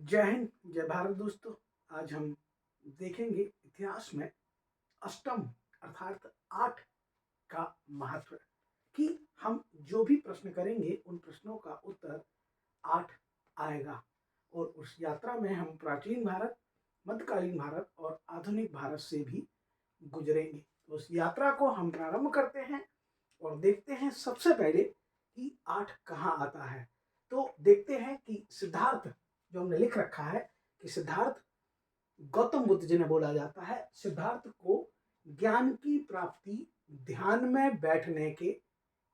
जय हिंद, जय भारत दोस्तों। आज हम देखेंगे इतिहास में अष्टम अर्थात 8 का महत्व, कि हम जो भी प्रश्न करेंगे उन प्रश्नों का उत्तर 8 आएगा। और उस यात्रा में हम प्राचीन भारत, मध्यकालीन भारत और आधुनिक भारत से भी गुजरेंगे। तो उस यात्रा को हम प्रारंभ करते हैं और देखते हैं सबसे पहले कि 8 कहाँ आता है। तो देखते हैं कि सिद्धार्थ, जो हमने लिख रखा है कि सिद्धार्थ गौतम बुद्ध जिन्हें बोला जाता है, सिद्धार्थ को ज्ञान की प्राप्ति ध्यान में बैठने के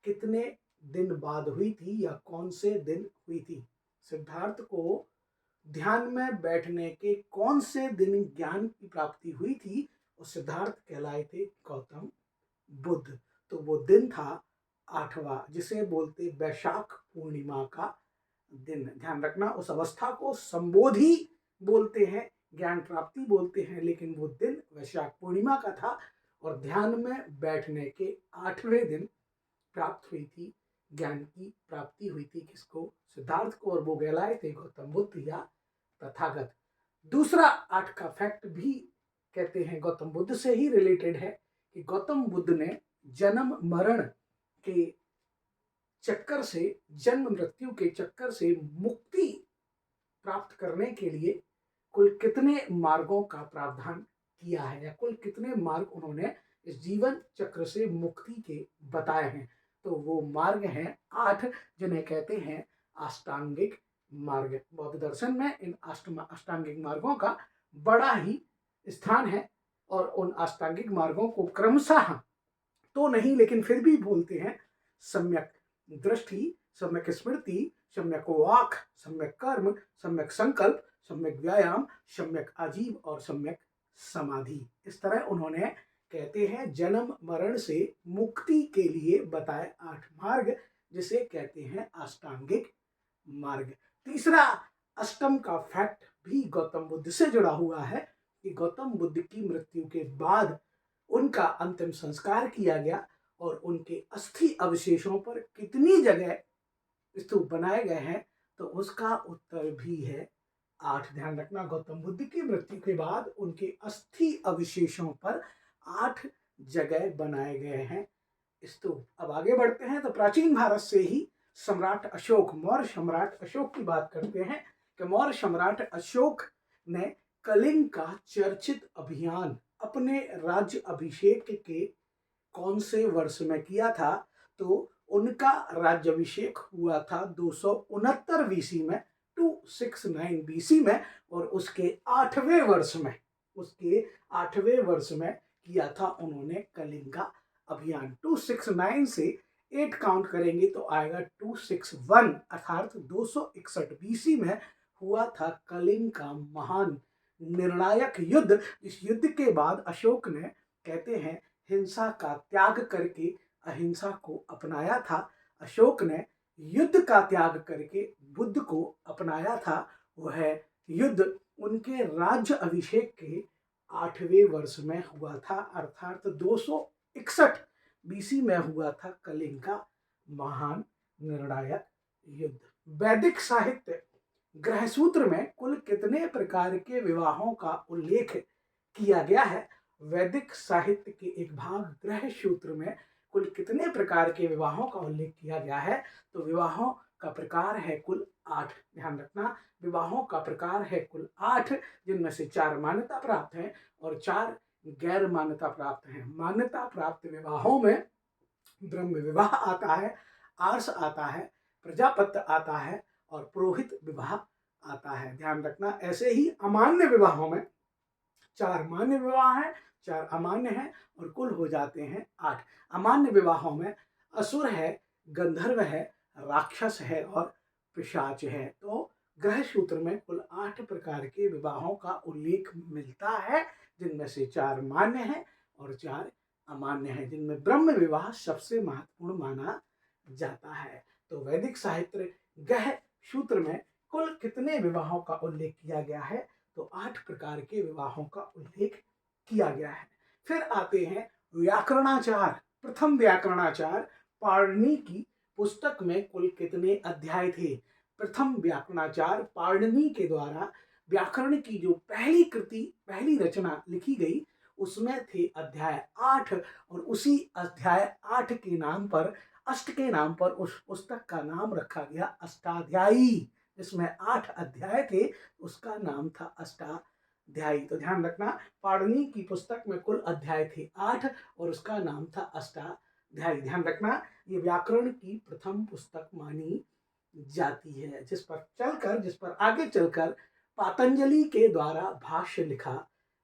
कितने दिन बाद हुई थी या कौन से दिन हुई थी। सिद्धार्थ को ध्यान में बैठने के कौन से दिन ज्ञान की प्राप्ति हुई थी, और सिद्धार्थ कहलाए थे गौतम बुद्ध। तो वो दिन था 8वां, जिसे बोलते वैशाख पूर्णिमा का दिन। ध्यान रखना, उस अवस्था को संबोधि बोलते हैं, ज्ञान प्राप्ति बोलते हैं, लेकिन वो दिन वैशाख पूर्णिमा का था और ध्यान में बैठने के 8वें दिन प्राप्त हुई थी, ज्ञान की प्राप्ति हुई थी। किसको? सिद्धार्थ को। और वो कहलाए थे गौतम बुद्ध या तथागत। दूसरा 8 का फैक्ट भी कहते हैं गौतम बुद्ध से ही रिलेटेड है, कि गौतम बुद्ध ने जन्म मरण के चक्कर से, जन्म मृत्यु के चक्कर से मुक्ति प्राप्त करने के लिए कुल कितने मार्गों का प्रावधान किया है, या कुल कितने मार्ग उन्होंने इस जीवन चक्र से मुक्ति के बताए हैं। तो वो मार्ग हैं 8, जिन्हें कहते हैं अष्टांगिक मार्ग। बौद्ध दर्शन में इन अष्टांगिक मार्गों का बड़ा ही स्थान है, और उन अष्टांगिक मार्गों को क्रमशः तो नहीं, लेकिन फिर भी बोलते हैं सम्यक दृष्टि, सम्यक स्मृति, सम्यक वाक, सम्यक कर्म, सम्यक संकल्प, सम्यक व्यायाम, सम्यक आजीव और सम्यक समाधि। इस तरह उन्होंने, कहते हैं, जन्म मरण से मुक्ति के लिए बताए 8 मार्ग, जिसे कहते हैं अष्टांगिक मार्ग। तीसरा अष्टम का फैक्ट भी गौतम बुद्ध से जुड़ा हुआ है, कि गौतम बुद्ध की मृत्यु के बाद उनका अंतिम संस्कार किया गया और उनके अस्थि अवशेषों पर कितनी जगह स्तूप बनाए गए हैं, तो उसका उत्तर भी है 8। ध्यान रखना, गौतम बुद्ध की मृत्यु के बाद उनके अस्थि अवशेषों पर 8 जगह बनाए गए हैं स्तूप। अब आगे बढ़ते हैं तो प्राचीन भारत से ही सम्राट अशोक, मौर्य सम्राट अशोक की बात करते हैं, कि मौर्य सम्राट अशोक ने कलिंग का चर्चित अभियान अपने राज्य अभिषेक के कौन से वर्ष में किया था। तो उनका राज्याभिषेक हुआ था 269 बीसी में, 269 बीसी में, और उसके 8वें वर्ष में, उसके 8वें वर्ष में किया था उन्होंने कलिंग का अभियान। 269 से 8 काउंट करेंगे तो आएगा 261, अर्थात 261 बीसी में हुआ था कलिंग का महान निर्णायक युद्ध। इस युद्ध के बाद अशोक ने, कहते हैं, हिंसा का त्याग करके अहिंसा को अपनाया था। अशोक ने युद्ध का त्याग करके बुद्ध को अपनाया था। वह युद्ध उनके राज्य अभिषेक के 8वें वर्ष में हुआ था, अर्थात 261 बीसी में हुआ था कलिंग का महान निर्णायक युद्ध। वैदिक साहित्य ग्रहसूत्र में कुल कितने प्रकार के विवाहों का उल्लेख किया गया है? वैदिक साहित्य के एक भाग ग्रहसूत्र में कुल कितने प्रकार के विवाहों का उल्लेख किया गया है? तो विवाहों का प्रकार है कुल 8। ध्यान रखना, विवाहों का प्रकार है कुल 8, जिनमें से 4 मान्यता प्राप्त हैं और 4 गैर मान्यता प्राप्त हैं। मान्यता प्राप्त विवाहों में ब्रह्म विवाह आता है, आर्ष आता है, प्रजापत्य आता है और पुरोहित विवाह आता है। ध्यान रखना, ऐसे ही अमान्य विवाहों में 4 मान्य विवाह हैं, 4 अमान्य हैं, और कुल हो जाते हैं 8। अमान्य विवाहों में असुर है, गंधर्व है, राक्षस है और पिशाच है। तो ग्रह सूत्र में कुल 8 प्रकार के विवाहों का उल्लेख मिलता है, जिनमें से 4 मान्य हैं और 4 अमान्य है, जिनमें ब्रह्म विवाह सबसे महत्वपूर्ण माना जाता है। तो वैदिक साहित्य ग्रह सूत्र में कुल कितने विवाहों का उल्लेख किया गया है? तो 8 प्रकार के विवाहों का उल्लेख किया गया है। फिर आते हैं व्याकरणाचार। प्रथम व्याकरणाचार पाणिनि की पुस्तक में कुल कितने अध्याय थे? प्रथम व्याकरणाचार्य पाणिनि के द्वारा व्याकरण की जो पहली कृति, पहली रचना लिखी गई, उसमें थे अध्याय 8, और उसी अध्याय 8 के नाम पर, अष्ट के नाम पर उस पुस्तक का नाम रखा गया अष्टाध्यायी। जिसमें 8 अध्याय थे, उसका नाम था अष्टाध्यायी। तो ध्यान रखना, पाणिनि की पुस्तक में कुल अध्याय थे 8 और उसका नाम था अष्टाध्यायी। ध्यान रखना, ये व्याकरण की प्रथम पुस्तक मानी जाती है, जिस पर आगे चलकर पातंजलि के द्वारा भाष्य लिखा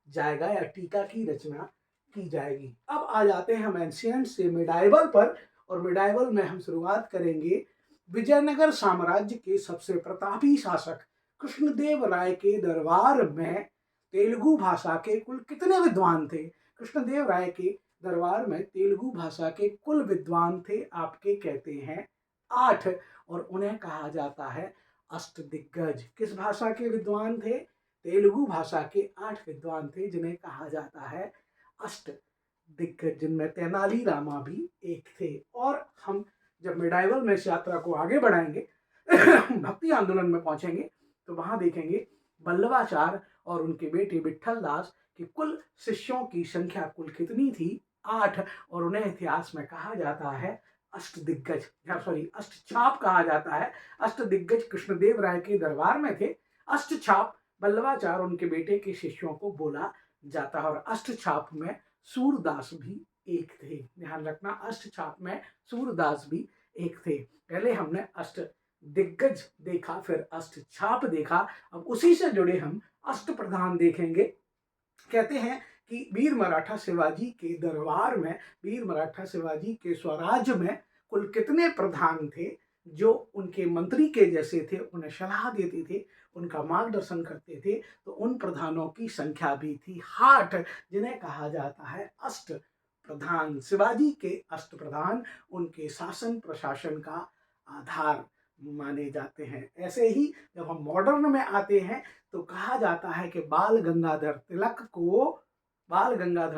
जाएगा या टीका की रचना की जाएगी। अब आ जाते हैं हम एंशिएंट से मिडाइवल पर, और मिडाइवल में हम शुरुआत करेंगे विजयनगर साम्राज्य के सबसे प्रतापी शासक कृष्णदेव राय के दरबार में तेलुगु भाषा के कुल कितने विद्वान थे? कृष्णदेव राय के दरबार में तेलुगु भाषा के कुल विद्वान थे आपके, कहते हैं 8, और उन्हें कहा जाता है अष्टदिग्गज। किस भाषा के विद्वान थे? तेलुगु भाषा के 8 विद्वान थे, जिन्हें कहा जाता है अष्टदिग्गज, जिनमें तेनाली रामा भी एक थे। और हम जब मिडाइवल में इस यात्रा को आगे बढ़ाएंगे भक्ति आंदोलन में पहुंचेंगे, तो वहां देखेंगे वल्लभाचार्य और उनके बेटे विठल दास के कुल शिष्यों की संख्या कुल कितनी थी? 8, और उन्हें इतिहास में कहा जाता है अष्टदिग्गज, अष्टछाप कहा जाता है। अष्टदिग्गज कृष्णदेव राय के दरबार में थे। अष्टछाप वल्लभाचार्य उनके बेटे के शिष्यों को बोला जाता है, और अष्टछाप में सूरदास भी एक थे। ध्यान रखना, अष्टछाप में सूरदास भी एक थे। पहले हमने अष्ट दिग्गज देखा, फिर अष्टछाप देखा, अब उसी से जुड़े हम अष्ट प्रधान देखेंगे। कहते हैं कि वीर मराठा शिवाजी के दरबार में, वीर मराठा शिवाजी के स्वराज्य में कुल कितने प्रधान थे जो उनके मंत्री के जैसे थे, उन्हें सलाह देते थे, उनका मार्गदर्शन करते थे? तो उन प्रधानों की संख्या भी थी 8, जिन्हें कहा जाता है अष्ट प्रधान। शिवाजी के अष्ट प्रधान उनके शासन प्रशासन का आधार माने जाते हैं। ऐसे ही जब हम मॉडर्न में आते हैं, तो कहा जाता है कि बाल गंगाधर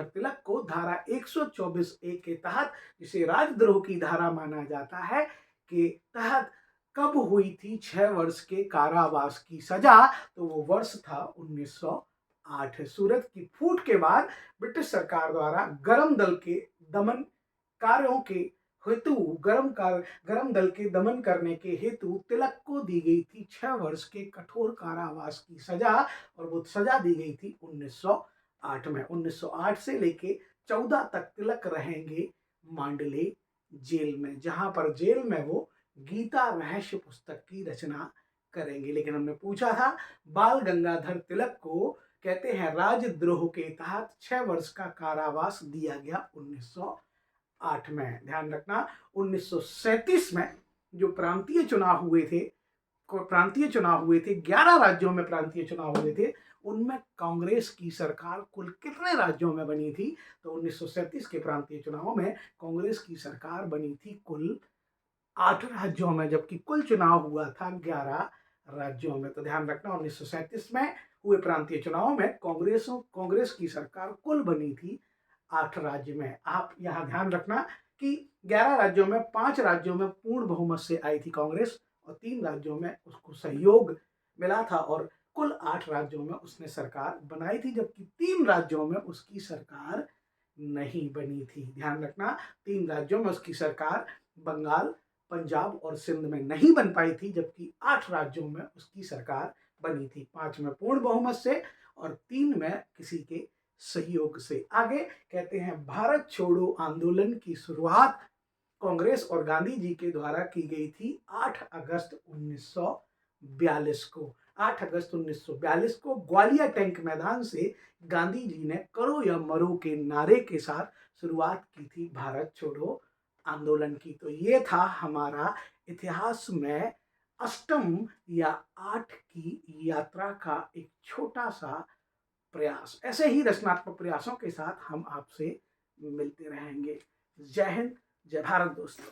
तिलक को धारा 124A के तहत, जिसे राजद्रोह की धारा माना जाता है, के तहत कब हुई थी 6 वर्ष के कारावास की सजा? तो वो वर्ष था 1908। सूरत की फूट के बाद ब्रिटिश सरकार द्वारा गरम दल के दमन कार्यों के हेतु, गरम दल के दमन करने के हेतु तिलक को दी गई थी 6 वर्ष के कठोर कारावास की सजा, और वो सजा दी गई थी 1908 में। 1908 से लेके 14 तक तिलक रहेंगे मांडले जेल में, जहां पर जेल में वो गीता रहस्य पुस्तक की रचना करेंगे। लेकिन हमने पूछा था, बाल गंगाधर तिलक को कहते हैं राजद्रोह के तहत 6 वर्ष का कारावास दिया गया 1908 में। ध्यान रखना, 1937 में जो प्रांतीय चुनाव हुए थे, 11 राज्यों में प्रांतीय चुनाव हुए थे, उनमें कांग्रेस की सरकार कुल कितने राज्यों में बनी थी? तो 1937 के प्रांतीय चुनावों में कांग्रेस की सरकार बनी थी कुल 8 राज्यों में, जबकि कुल चुनाव हुआ था 11 राज्यों में। तो ध्यान रखना, 1937 में हुए प्रांतीय चुनाव में कांग्रेस की सरकार कुल बनी थी 8 राज्य में। आप यहाँ ध्यान रखना कि 11 राज्यों में 5 राज्यों में पूर्ण बहुमत से आई थी कांग्रेस, और 3 राज्यों में उसको सहयोग मिला था, और कुल 8 राज्यों में उसने सरकार बनाई थी, जबकि 3 राज्यों में उसकी सरकार नहीं बनी थी। ध्यान रखना, 3 राज्यों में उसकी सरकार बंगाल, पंजाब और सिंध में नहीं बन पाई थी, जबकि 8 राज्यों में उसकी सरकार बनी थी, 5 में पूर्ण बहुमत से और 3 में किसी के सहयोग से। आगे कहते हैं भारत छोड़ो आंदोलन की शुरुआत कांग्रेस और गांधी जी के द्वारा की गई थी 8 अगस्त 1942 को। 8 अगस्त 1942 को ग्वालियर टैंक मैदान से गांधी जी ने करो या मरो के नारे के साथ शुरुआत की थी भारत छोड़ो आंदोलन की। तो ये था हमारा इतिहास में अष्टम या 8 की यात्रा का एक छोटा सा प्रयास। ऐसे ही रचनात्मक प्रयासों के साथ हम आपसे मिलते रहेंगे। जय हिंद, जय भारत दोस्तों।